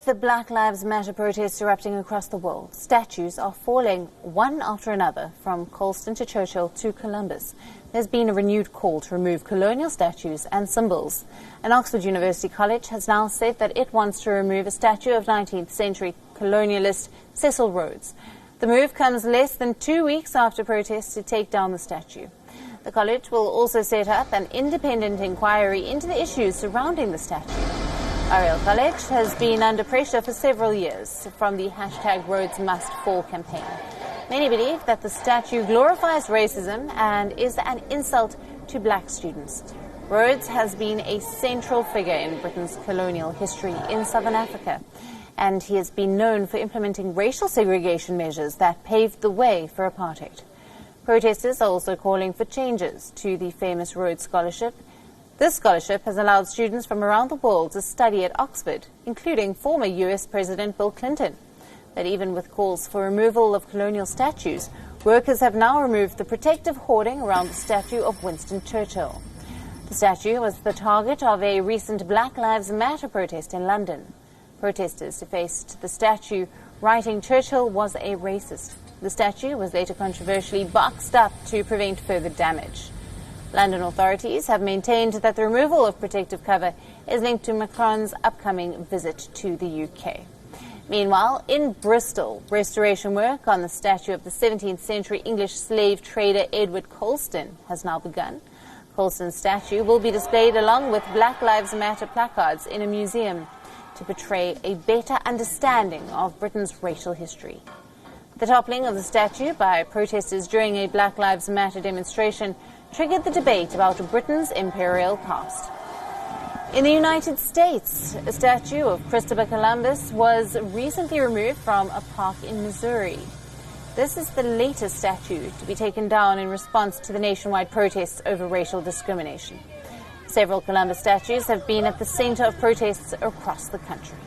the Black Lives Matter protests erupting across the world, statues are falling one after another from Colston to Churchill to Columbus. There's been a renewed call to remove colonial statues and symbols. And Oxford University College has now said that it wants to remove a statue of 19th century colonialist Cecil Rhodes. The move comes less than 2 weeks after protests to take down the statue. The college will also set up an independent inquiry into the issues surrounding the statue. Oriel College has been under pressure for several years from the #RhodesMustFall campaign. Many believe that the statue glorifies racism and is an insult to black students. Rhodes has been a central figure in Britain's colonial history in southern Africa, and he has been known for implementing racial segregation measures that paved the way for apartheid. Protesters are also calling for changes to the famous Rhodes Scholarship. This scholarship has allowed students from around the world to study at Oxford, including former US President Bill Clinton. But even with calls for removal of colonial statues, workers have now removed the protective hoarding around the statue of Winston Churchill. The statue was the target of a recent Black Lives Matter protest in London. Protesters defaced the statue, writing Churchill was a racist. The statue was later controversially boxed up to prevent further damage. London authorities have maintained that the removal of protective cover is linked to Macron's upcoming visit to the UK. Meanwhile, in Bristol, restoration work on the statue of the 17th century English slave trader Edward Colston has now begun. Colston's statue will be displayed along with Black Lives Matter placards in a museum to portray a better understanding of Britain's racial history. The toppling of the statue by protesters during a Black Lives Matter demonstration triggered the debate about Britain's imperial past. In the United States, a statue of Christopher Columbus was recently removed from a park in Missouri. This is the latest statue to be taken down in response to the nationwide protests over racial discrimination. Several Columbus statues have been at the center of protests across the country.